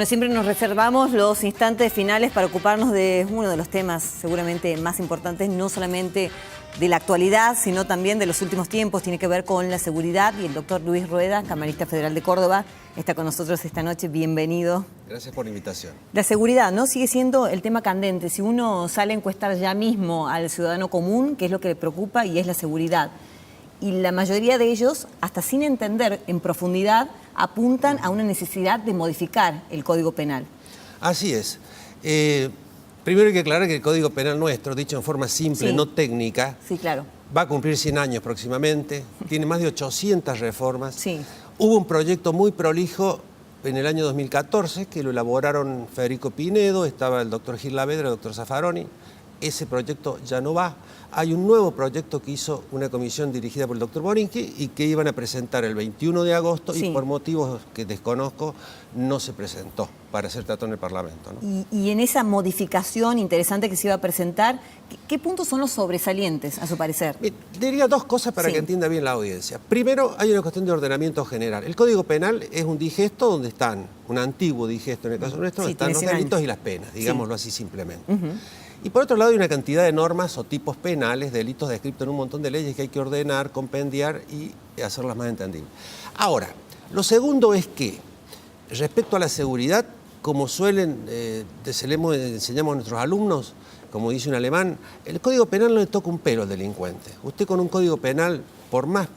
siempre nos reservamos los instantes finales para ocuparnos de uno de los temas seguramente más importantes, no solamente de la actualidad, sino también de los últimos tiempos. Tiene que ver con la seguridad y el doctor Luis Rueda, camarista federal de Córdoba, está con nosotros esta noche. Bienvenido. Gracias por la invitación. La seguridad, ¿no? Sigue siendo el tema candente. Si uno sale a encuestar ya mismo al ciudadano común, ¿qué es lo que le preocupa? Y es la seguridad. Y la mayoría de ellos, hasta sin entender en profundidad, apuntan a una necesidad de modificar el Código Penal. Así es. Primero hay que aclarar que el Código Penal nuestro, dicho en forma simple, Sí. no técnica, Sí, claro. va a cumplir 100 años próximamente, tiene más de 800 reformas. Sí. Hubo un proyecto muy prolijo en el año 2014 que lo elaboraron Federico Pinedo, estaba el doctor Gil Lavedra, el doctor Zaffaroni. Ese proyecto ya no va. Hay un nuevo proyecto que hizo una comisión dirigida por el doctor Borinqui y que iban a presentar el 21 de agosto Sí. y por motivos que desconozco no se presentó para ser tratado en el Parlamento, ¿no? Y en esa modificación interesante que se iba a presentar, ¿qué puntos son los sobresalientes, a su parecer? Bien, diría dos cosas para Sí. que entienda bien la audiencia. Primero, hay una cuestión de ordenamiento general. El Código Penal es un digesto donde están, un antiguo digesto en el caso nuestro, Sí, están tiene los 100 delitos años. y las penas, digámoslo así simplemente. Y por otro lado hay una cantidad de normas o tipos penales, delitos descritos en un montón de leyes que hay que ordenar, compendiar y hacerlas más entendibles. Ahora, lo segundo es que, respecto a la seguridad, como enseñamos a nuestros alumnos, como dice un alemán, el Código Penal no le toca un pelo al delincuente. Usted con un Código Penal, por más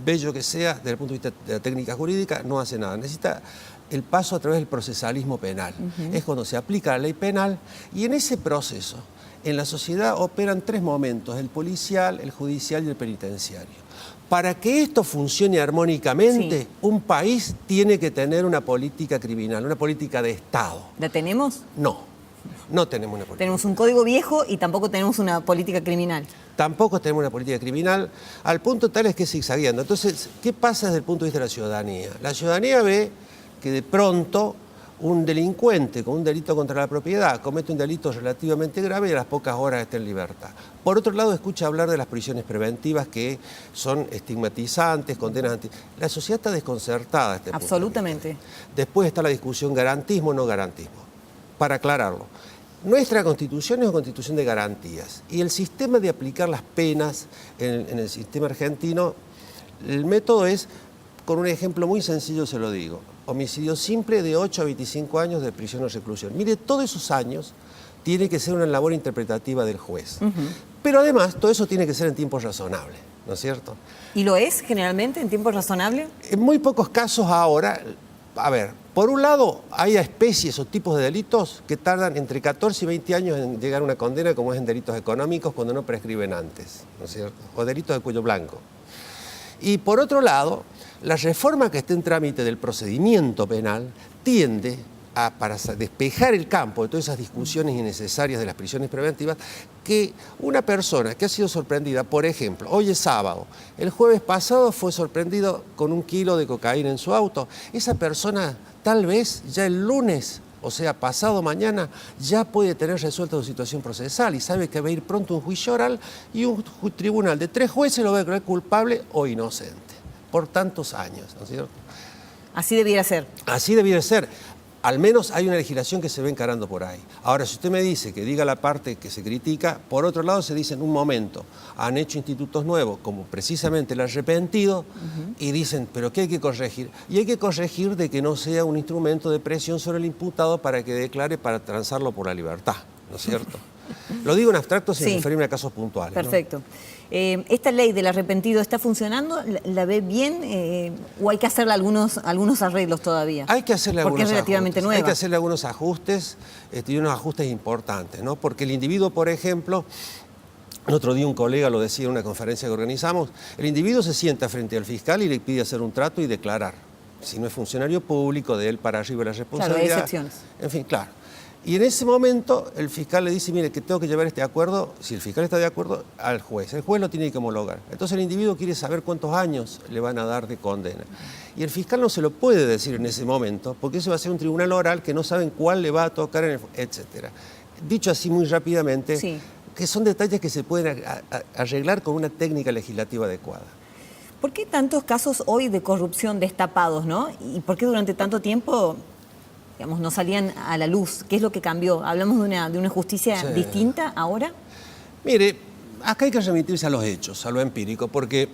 bello que sea, desde el punto de vista de la técnica jurídica, no hace nada. Necesita el paso a través del procesalismo penal. Es cuando se aplica la ley penal y en ese proceso, en la sociedad operan tres momentos, el policial, el judicial y el penitenciario. Para que esto funcione armónicamente, Sí. un país tiene que tener una política criminal, una política de Estado. ¿La tenemos? No, no tenemos una política. Tenemos un código viejo y tampoco tenemos una política criminal. Tampoco tenemos una política criminal, al punto tal es que es zigzagueando. Entonces, ¿qué pasa desde el punto de vista de la ciudadanía? La ciudadanía ve que de pronto un delincuente con un delito contra la propiedad comete un delito relativamente grave y a las pocas horas está en libertad. Por otro lado, escucha hablar de las prisiones preventivas que son estigmatizantes, condenas La sociedad está desconcertada a este punto de vista. Absolutamente. Después está la discusión garantismo o no garantismo. Para aclararlo, nuestra Constitución es una Constitución de garantías y el sistema de aplicar las penas en el sistema argentino, el método es, con un ejemplo muy sencillo se lo digo, homicidio simple de 8 a 25 años de prisión o reclusión. Mire, todos esos años tiene que ser una labor interpretativa del juez. Pero además, todo eso tiene que ser en tiempo razonable, ¿no es cierto? ¿Y lo es generalmente en tiempo razonable? En muy pocos casos ahora, a ver, por un lado hay especies o tipos de delitos que tardan entre 14 y 20 años en llegar a una condena, como es en delitos económicos cuando no prescriben antes, ¿no es cierto? O delitos de cuello blanco. Y por otro lado, la reforma que está en trámite del procedimiento penal tiende a, para despejar el campo de todas esas discusiones innecesarias de las prisiones preventivas, que una persona que ha sido sorprendida, por ejemplo, hoy es sábado, el jueves pasado fue sorprendido con 1 kilo de cocaína en su auto, esa persona tal vez ya el lunes, o sea, pasado mañana, ya puede tener resuelta su situación procesal y sabe que va a ir pronto un juicio oral y un tribunal de 3 jueces lo va a declarar culpable o inocente por tantos años, ¿no es cierto? Así debiera ser. Así debiera ser. Al menos hay una legislación que se ve encarando por ahí. Ahora, si usted me dice que diga la parte que se critica, por otro lado se dice en un momento, han hecho institutos nuevos, como precisamente el arrepentido, y dicen, pero ¿qué hay que corregir? Y hay que corregir de que no sea un instrumento de presión sobre el imputado para que declare para transarlo por la libertad, ¿no es cierto? Lo digo en abstracto sin Sí. referirme a casos puntuales. Perfecto. ¿Esta ley del arrepentido está funcionando? ¿La ve bien? ¿O hay que hacerle algunos arreglos todavía? Hay que hacerle Porque algunos es relativamente ajustes. nueva. Hay que hacerle algunos ajustes y unos ajustes importantes, ¿no? Porque el individuo, por ejemplo, el otro día un colega lo decía en una conferencia que organizamos, el individuo se sienta frente al fiscal y le pide hacer un trato y declarar. Si no es funcionario público, de él para arriba la responsabilidad. Claro, hay excepciones. En fin, claro. Y en ese momento el fiscal le dice, mire, que tengo que llevar este acuerdo, si el fiscal está de acuerdo, al juez. El juez lo tiene que homologar. Entonces el individuo quiere saber cuántos años le van a dar de condena. Y el fiscal no se lo puede decir en ese momento, porque eso va a ser un tribunal oral que no saben cuál le va a tocar, etcétera. Dicho así muy rápidamente, Sí. que son detalles que se pueden arreglar con una técnica legislativa adecuada. ¿Por qué tantos casos hoy de corrupción destapados, no? ¿Y por qué durante tanto tiempo digamos, no salían a la luz. ¿Qué es lo que cambió? ¿Hablamos de una justicia Sí. distinta ahora? Mire, acá hay que remitirse a los hechos, a lo empírico, porque,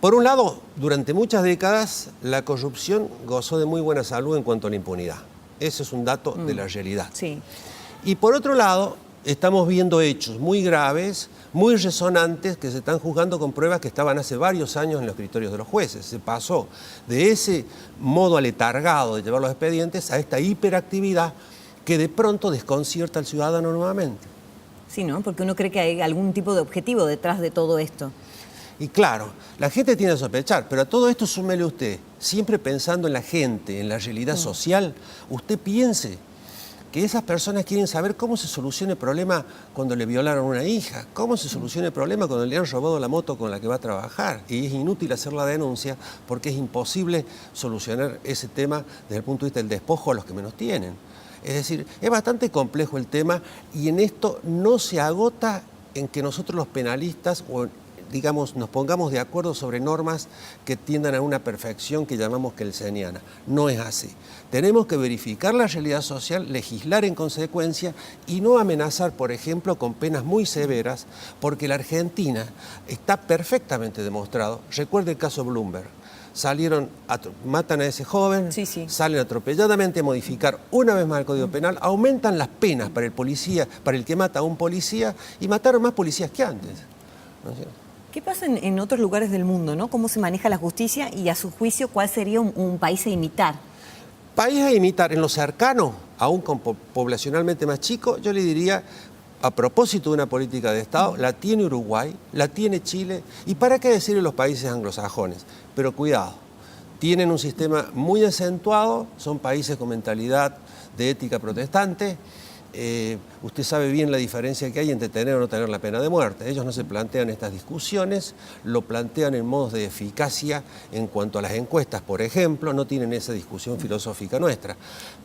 por un lado, durante muchas décadas, la corrupción gozó de muy buena salud en cuanto a la impunidad. Ese es un dato de la realidad. Sí. Y por otro lado, estamos viendo hechos muy graves, muy resonantes, que se están juzgando con pruebas que estaban hace varios años en los criterios de los jueces. Se pasó de ese modo aletargado de llevar los expedientes a esta hiperactividad que de pronto desconcierta al ciudadano nuevamente. Sí, ¿no? Porque uno cree que hay algún tipo de objetivo detrás de todo esto. Y claro, la gente tiene que sospechar, pero a todo esto súmele usted, siempre pensando en la gente, en la realidad social, usted piense que esas personas quieren saber cómo se soluciona el problema cuando le violaron a una hija, cómo se soluciona el problema cuando le han robado la moto con la que va a trabajar. Y es inútil hacer la denuncia porque es imposible solucionar ese tema desde el punto de vista del despojo a los que menos tienen. Es decir, es bastante complejo el tema y en esto no se agota en que nosotros los penalistas digamos, nos pongamos de acuerdo sobre normas que tiendan a una perfección que llamamos kelseniana. No es así. Tenemos que verificar la realidad social, legislar en consecuencia y no amenazar, por ejemplo, con penas muy severas, porque la Argentina está perfectamente demostrado. Recuerde el caso Bloomberg. Matan a ese joven, Sí. salen atropelladamente a modificar una vez más el Código Penal, aumentan las penas para el policía, para el que mata a un policía, y mataron más policías que antes. ¿No es cierto? ¿Qué pasa en otros lugares del mundo, ¿no? ¿Cómo se maneja la justicia y a su juicio cuál sería un país a imitar? País a imitar en lo cercano, aún poblacionalmente más chico, yo le diría, a propósito de una política de Estado, la tiene Uruguay, la tiene Chile, y para qué decirle los países anglosajones. Pero cuidado, tienen un sistema muy acentuado, son países con mentalidad de ética protestante. Usted sabe bien la diferencia que hay entre tener o no tener la pena de muerte. Ellos no se plantean estas discusiones, lo plantean en modos de eficacia en cuanto a las encuestas, por ejemplo, no tienen esa discusión filosófica nuestra.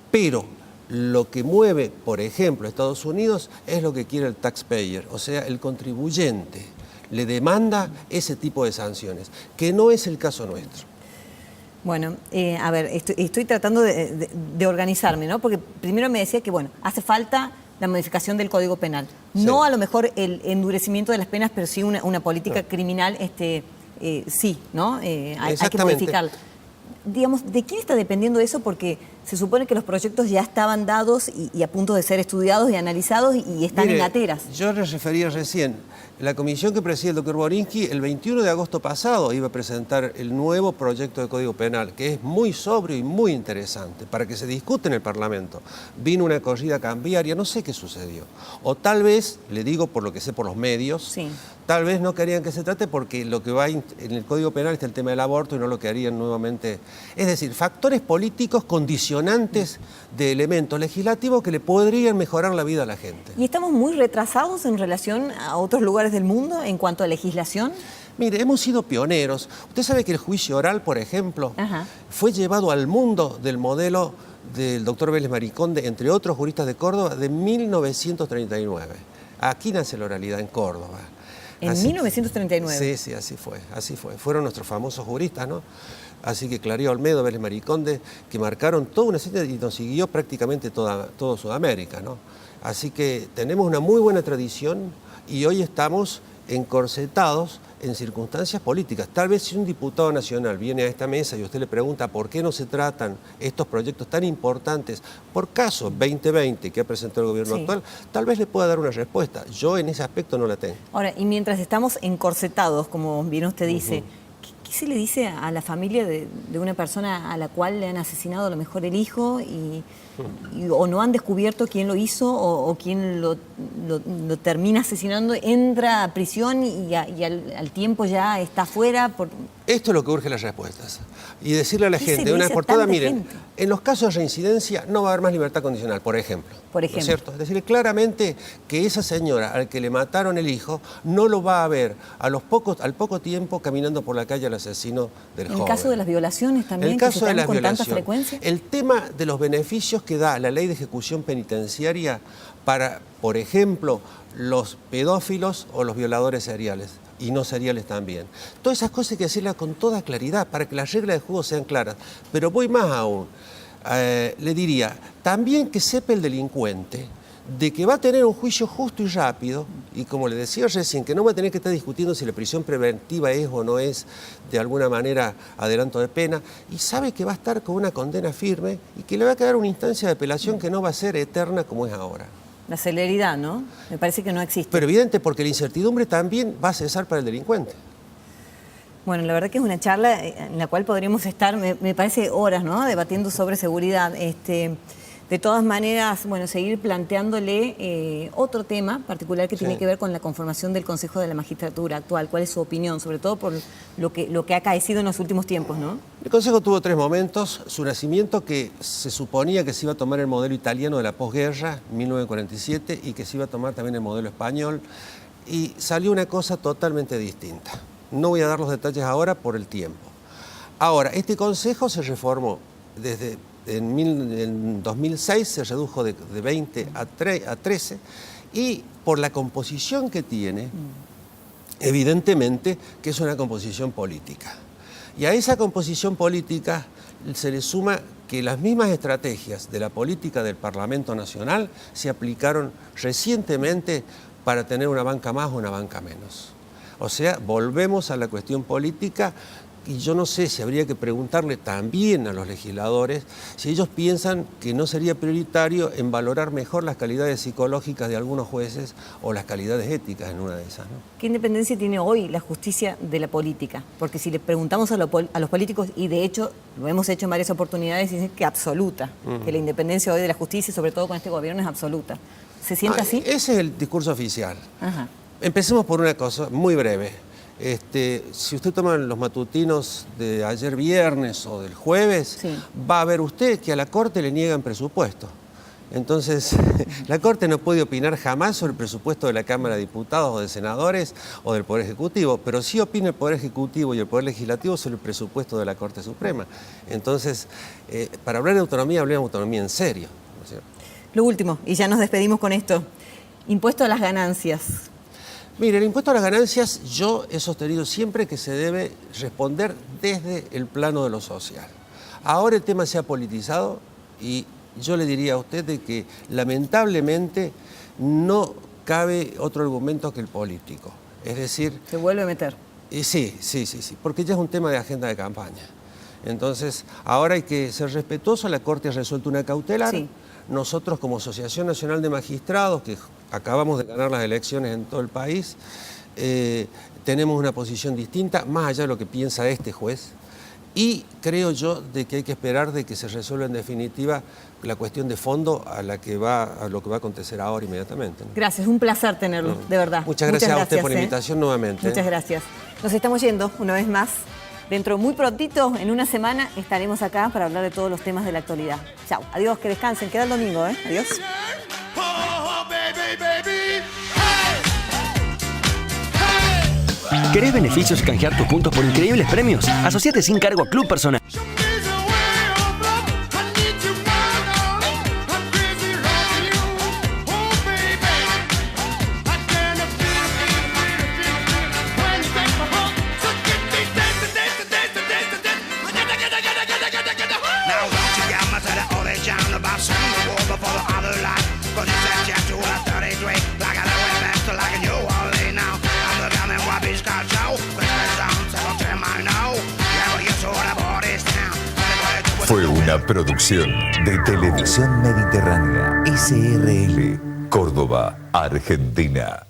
Pero lo que mueve, por ejemplo, a Estados Unidos es lo que quiere el taxpayer, o sea, el contribuyente. Le demanda ese tipo de sanciones, que no es el caso nuestro. Bueno, a ver, estoy tratando de organizarme, ¿no? Porque primero me decía que, bueno, hace falta la modificación del Código Penal. Sí. No a lo mejor el endurecimiento de las penas, pero sí una política criminal, sí, ¿no? Hay que modificarla. Digamos, ¿de quién está dependiendo eso? Porque se supone que los proyectos ya estaban dados y a punto de ser estudiados y analizados y están en gateras. Yo les refería recién, la comisión que preside el doctor Borinsky el 21 de agosto pasado iba a presentar el nuevo proyecto de Código Penal, que es muy sobrio y muy interesante, para que se discute en el Parlamento. Vino una corrida cambiaria, no sé qué sucedió. O tal vez, le digo por lo que sé por los medios, Sí. Tal vez no querían que se trate porque lo que va en el Código Penal está el tema del aborto y no lo querían nuevamente. Es decir, factores políticos condicionantes de elementos legislativos que le podrían mejorar la vida a la gente. ¿Y estamos muy retrasados en relación a otros lugares del mundo en cuanto a legislación? Mire, hemos sido pioneros. Usted sabe que el juicio oral, por ejemplo, Ajá. fue llevado al mundo del modelo del doctor Vélez Mariconde, entre otros juristas de Córdoba, de 1939. Aquí nace la oralidad en Córdoba. En 1939. Sí, así fue. Fueron nuestros famosos juristas, ¿no? Así que Clarío Olmedo, Vélez Mariconde, que marcaron toda una serie y nos siguió prácticamente todo Sudamérica, ¿no? Así que tenemos una muy buena tradición y hoy estamos encorsetados en circunstancias políticas. Tal vez si un diputado nacional viene a esta mesa y usted le pregunta por qué no se tratan estos proyectos tan importantes por caso 2020 que ha presentado el gobierno actual, tal vez le pueda dar una respuesta. Yo en ese aspecto no la tengo. Ahora, y mientras estamos encorsetados, como bien usted dice, ¿qué se le dice a la familia de una persona a la cual le han asesinado a lo mejor el hijo o no han descubierto quién lo hizo o quién lo termina asesinando, entra a prisión y al tiempo ya está afuera? Esto es lo que urge las respuestas. Y decirle a la ¿Qué gente, se de una dice vez a por todas, tanta miren, gente? en los casos de reincidencia no va a haber más libertad condicional, por ejemplo. Por ejemplo. ¿No es cierto? Es decir, claramente que esa señora al que le mataron el hijo no lo va a ver al poco tiempo caminando por la calle al asesino del joven. En el caso de las violaciones también, En el que caso se de dan las con tanta violaciones, frecuencia. el tema de los beneficios que da la ley de ejecución penitenciaria para, por ejemplo, los pedófilos o los violadores seriales, y no seriales también. Todas esas cosas hay que decirlas con toda claridad para que las reglas de juego sean claras. Pero voy más aún. le diría, también que sepa el delincuente de que va a tener un juicio justo y rápido, y como le decía recién, que no va a tener que estar discutiendo si la prisión preventiva es o no es de alguna manera adelanto de pena, y sabe que va a estar con una condena firme y que le va a quedar una instancia de apelación que no va a ser eterna como es ahora. La celeridad, ¿no? Me parece que no existe. Pero evidente, porque la incertidumbre también va a cesar para el delincuente. Bueno, la verdad que es una charla en la cual podríamos estar, me parece, horas, ¿no? Debatiendo sobre seguridad. De todas maneras, bueno, seguir planteándole otro tema particular que tiene que ver con la conformación del Consejo de la Magistratura actual. ¿Cuál es su opinión? Sobre todo por lo que ha acaecido en los últimos tiempos, ¿no? El Consejo tuvo 3 momentos. Su nacimiento, que se suponía que se iba a tomar el modelo italiano de la posguerra, 1947, y que se iba a tomar también el modelo español. Y salió una cosa totalmente distinta. No voy a dar los detalles ahora por el tiempo. Ahora, este Consejo se reformó desde... En 2006 se redujo de 20 a 13 y por la composición que tiene, evidentemente que es una composición política. Y a esa composición política se le suma que las mismas estrategias de la política del Parlamento Nacional se aplicaron recientemente para tener una banca más o una banca menos. O sea, volvemos a la cuestión política. Y yo no sé si habría que preguntarle también a los legisladores si ellos piensan que no sería prioritario en valorar mejor las calidades psicológicas de algunos jueces o las calidades éticas en una de esas, ¿no? ¿Qué independencia tiene hoy la justicia de la política? Porque si le preguntamos a los políticos, y de hecho lo hemos hecho en varias oportunidades, dicen que absoluta, que la independencia hoy de la justicia, sobre todo con este gobierno, es absoluta. ¿Se siente así? Ese es el discurso oficial. Ajá. Empecemos por una cosa muy breve. Si usted toma los matutinos de ayer viernes o del jueves, va a ver usted que a la Corte le niegan presupuesto. Entonces, la Corte no puede opinar jamás sobre el presupuesto de la Cámara de Diputados o de Senadores o del Poder Ejecutivo, pero sí opina el Poder Ejecutivo y el Poder Legislativo sobre el presupuesto de la Corte Suprema. Entonces, para hablar de autonomía, hablemos de autonomía en serio, ¿no es cierto? Lo último, y ya nos despedimos con esto, impuesto a las ganancias. Mire, el impuesto a las ganancias yo he sostenido siempre que se debe responder desde el plano de lo social. Ahora el tema se ha politizado y yo le diría a usted de que lamentablemente no cabe otro argumento que el político. Es decir... Se vuelve a meter. Sí, porque ya es un tema de agenda de campaña. Entonces, ahora hay que ser respetuoso, la Corte ha resuelto una cautelar. Sí. Nosotros como Asociación Nacional de Magistrados, que acabamos de ganar las elecciones en todo el país, tenemos una posición distinta, más allá de lo que piensa este juez, y creo yo de que hay que esperar de que se resuelva en definitiva la cuestión de fondo a lo que va a acontecer ahora inmediatamente, ¿no? Gracias, un placer tenerlo, de verdad. Muchas gracias a usted por la invitación nuevamente. Muchas gracias. Nos estamos yendo una vez más. Dentro muy prontito, en una semana, estaremos acá para hablar de todos los temas de la actualidad. Chao, adiós, que descansen, queda el domingo, ¿eh? Adiós. ¿Querés beneficios y canjear tus puntos por increíbles premios? Asociate sin cargo a Club Personal. Fue una producción de Televisión Mediterránea, SRL, Córdoba, Argentina.